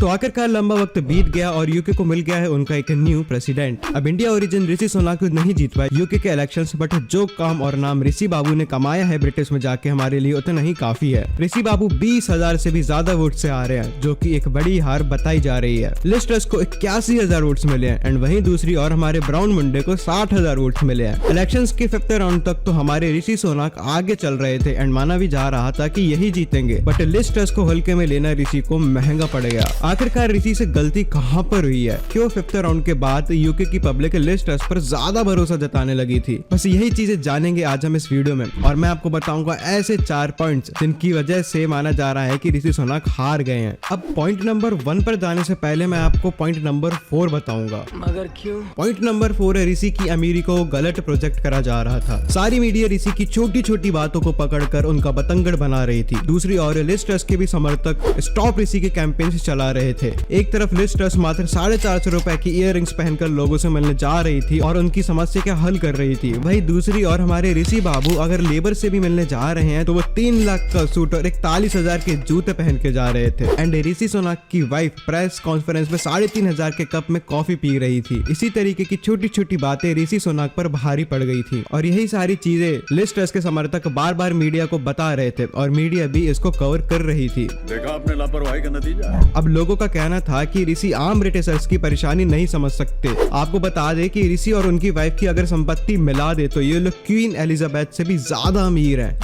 तो आखिरकार लंबा वक्त बीत गया और यूके को मिल गया है उनका एक न्यू प्रेसिडेंट। अब इंडिया ओरिजिन ऋषि सुनक नहीं जीत पाए यूके के इलेक्शंस, बट जो काम और नाम ऋषि बाबू ने कमाया है ब्रिटिश में जाके हमारे लिए उतना ही काफी है। ऋषि बाबू 20,000 से भी ज्यादा वोट से आ रहे हैं, जो कि एक बड़ी हार बताई जा रही है। लिज ट्रस को 81,000 वोट्स मिले हैं एंड वहीं दूसरी और हमारे ब्राउन मुंडे को 60,000 वोट्स मिले हैं। इलेक्शंस के 5th राउंड तक तो हमारे ऋषि सुनक आगे चल रहे थे एंड माना भी जा रहा था कि यही जीतेंगे, बट लिज ट्रस को हल्के में लेना ऋषि को महंगा पड़ गया। आखिरकार ऋषि से गलती कहां पर हुई है? क्यों 5th राउंड के बाद यूके की पब्लिक लिज ट्रस पर ज्यादा भरोसा जताने लगी थी? बस यही चीजें जानेंगे आज हम इस वीडियो में और मैं आपको बताऊंगा ऐसे 4 पॉइंट्स जिनकी वजह से माना जा रहा है कि ऋषि सुनक हार गए हैं। अब पॉइंट नंबर 1 पर जाने से पहले मैं आपको पॉइंट नंबर 4 बताऊंगा। मगर क्यों? पॉइंट नंबर 4 है ऋषि की अमीरी को गलत प्रोजेक्ट करा जा रहा था। सारी मीडिया ऋषि की छोटी छोटी बातों को पकड़कर उनका बतंगड़ बना रही थी। दूसरी ओर लिज ट्रस के भी समर्थक स्टॉप ऋषि के कैंपेन चला रहे थे। एक तरफ लिज ट्रस मात्र 450 रुपए की इयररिंग्स पहनकर लोगों से मिलने जा रही थी और उनकी समस्या का हल कर रही थी। वहीं दूसरी ओर हमारे ऋषि बाबू अगर लेबर से भी मिलने जा रहे हैं तो वो 3 लाख का सूट और 41,000 के जूते पहन के जा रहे थे। एंड ऋषि सुनक की वाइफ प्रेस कॉन्फ्रेंस में 3,500 के कप में कॉफी पी रही थी। इसी तरीके की छोटी छोटी बातें ऋषि सुनक पर भारी पड़ गई थी और यही सारी चीजें लिज ट्रस के समर्थक बार बार मीडिया को बता रहे थे और मीडिया भी इसको कवर कर रही थी। देखा आपने लापरवाही का नतीजा। अब लोगों का कहना था कि ऋषि आम ब्रिटिशर्स की परेशानी नहीं समझ सकते। आपको बता दे कि ऋषि और उनकी वाइफ की अगर संपत्ति मिला दे तो ये लोग क्वीन एलिजाबेथ से भी ज्यादा अमीर हैं।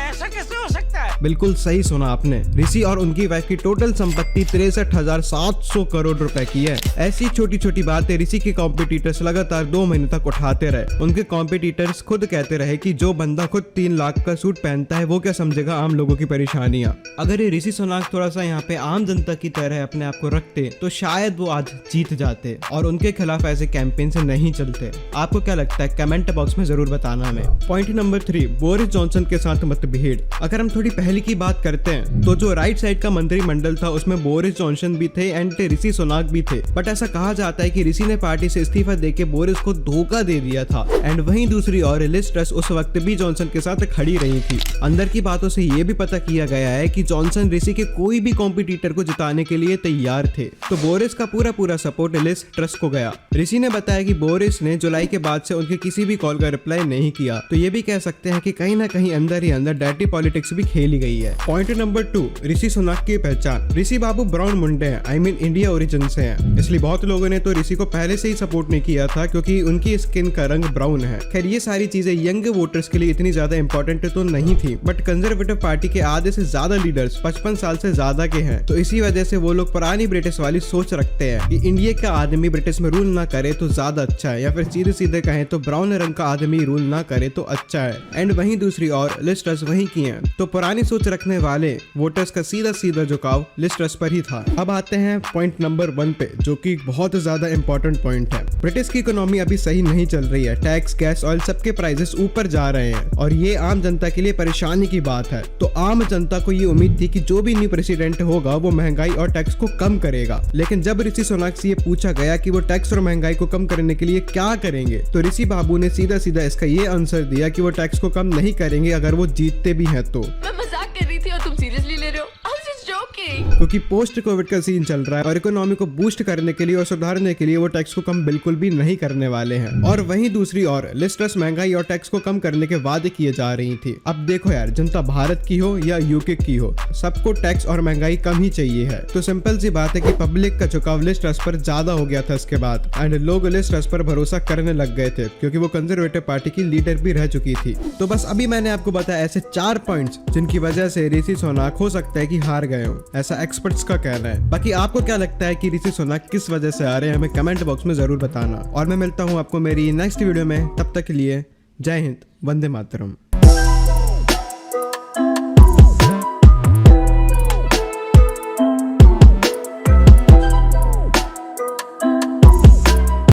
ऐसा कैसे हो सकता है? बिल्कुल सही सुना आपने। ऋषि और उनकी वाइफ की टोटल संपत्ति 63,700 करोड़ रुपए की है। ऐसी छोटी छोटी बातें ऋषि के कॉम्पिटिटर्स लगातार 2 महीने तक उठाते रहे। उनके कॉम्पिटिटर्स खुद कहते रहे कि जो बंदा खुद 3 लाख का सूट पहनता है वो क्या समझेगा आम लोगों की परेशानियां। अगर ये ऋषि सुनक थोड़ा सा यहाँ पे आम जनता की तरह अपने आप को रखते तो शायद वो आज जीत जाते और उनके खिलाफ ऐसे कैंपेन से नहीं चलते। आपको क्या लगता है? कमेंट बॉक्स में जरूर बताना हमें। पॉइंट नंबर 3, बोरिस जॉनसन के साथ मतभेद। अगर हम थोड़ी पहले की बात करते हैं तो जो राइट साइड का मंत्रिमंडल था उसमें बोरिस जॉनसन भी थे एंड ऋषि सुनक भी थे, बट ऐसा कहा जाता है कि ऋषि ने पार्टी से इस्तीफा देके बोरिस को धोखा दे दिया था। एंड वहीं दूसरी ओर लिज ट्रस उस वक्त भी जॉनसन के साथ खड़ी रही थी। अंदर की बातों से ये भी पता किया गया है कि जॉनसन ऋषि के कोई भी कॉम्पिटिटर को जिताने के लिए तैयार थे, तो बोरिस का पूरा सपोर्ट लिज ट्रस को गया। ऋषि ने बताया कि बोरिस ने जुलाई के बाद से उनके किसी भी कॉल का रिप्लाई नहीं किया, तो ये भी कह सकते हैं कि कहीं ना कहीं अंदर ही अंदर डर्टी पॉलिटिक्स भी खेली गई है। पॉइंट नंबर 2, ऋषि सुनक की पहचान। ऋषि बाबू ब्राउन मुंडे हैं, आई मीन इंडिया ओरिजिन से हैं, इसलिए बहुत लोगों ने तो ऋषि को पहले से ही सपोर्ट नहीं किया था क्योंकि उनकी स्किन का रंग ब्राउन है। खैर ये सारी चीजें यंग वोटर्स के लिए इतनी ज्यादा इंपॉर्टेंट तो नहीं थी, बट कंजर्वेटिव पार्टी के आधे से ज्यादा लीडर्स 55 साल से ज्यादा के हैं, तो इसी वजह से वो लोग पुरानी ब्रिटिश वाली सोच रखते हैं कि इंडिया का आदमी ब्रिटिश में रूल ना करे तो ज्यादा अच्छा है, या फिर सीधे सीधे कहें तो ब्राउन रंग का आदमी रूल ना करे तो अच्छा है। एंड वहीं दूसरी ओर लिज ट्रस वहीं की हैं, तो पुरानी सोच रखने वाले वोटर्स का सीधा झुकाव लिज ट्रस पर ही था। अब आते हैं पॉइंट नंबर 1 पे, जो कि बहुत ज्यादा इंपॉर्टेंट पॉइंट है। ब्रिटिश की इकोनॉमी अभी सही नहीं चल रही है। टैक्स, गैस, ऑयल सबके प्राइसेस ऊपर जा रहे हैं और ये आम जनता के लिए परेशानी की बात है। तो आम जनता को ये उम्मीद थी कि जो भी न्यू प्रेसिडेंट होगा वो महंगाई और टैक्स को कम करेगा, लेकिन जब ऋषि सुनक से ये पूछा गया कि वो टैक्स और महंगाई को कम करने के लिए क्या करेंगे, तो ऋषि बाबू ने सीधा इसका ये आंसर दिया कि वो टैक्स को कम नहीं करेंगे अगर वो जीतते भी हैं तो। मैं मजाक कर रही थी और तुम सीरियसली ले रहे हो? क्योंकि पोस्ट कोविड का सीन चल रहा है और इकोनॉमी को बूस्ट करने के लिए और सुधारने के लिए वो टैक्स को कम बिल्कुल भी नहीं करने वाले हैं। और वहीं दूसरी ओर लिज ट्रस महंगाई और टैक्स को कम करने के वादे किए जा रही थी। अब देखो यार, जनता भारत की हो या यूके की हो, सबको टैक्स और महंगाई कम ही चाहिए है। तो सिंपल सी बात है कि पब्लिक का झुकाव लिज ट्रस पर ज्यादा हो गया था इसके बाद, एंड लोग लिज ट्रस पर भरोसा करने लग गए थे क्योंकि वो कंजर्वेटिव पार्टी की लीडर भी रह चुकी थी। तो बस अभी मैंने आपको बताया ऐसे 4 पॉइंट्स जिनकी वजह से ऋषि सुनक हो सकता है कि हार गए हो, ऐसा एक्सपर्ट्स का कहना है। बाकी आपको क्या लगता है कि ऋषि सुनक किस वजह से आ रहे हैं? हमें कमेंट बॉक्स में जरूर बताना और मैं मिलता हूं आपको मेरी नेक्स्ट वीडियो में। तब तक के लिए जय हिंद, वंदे मातरम।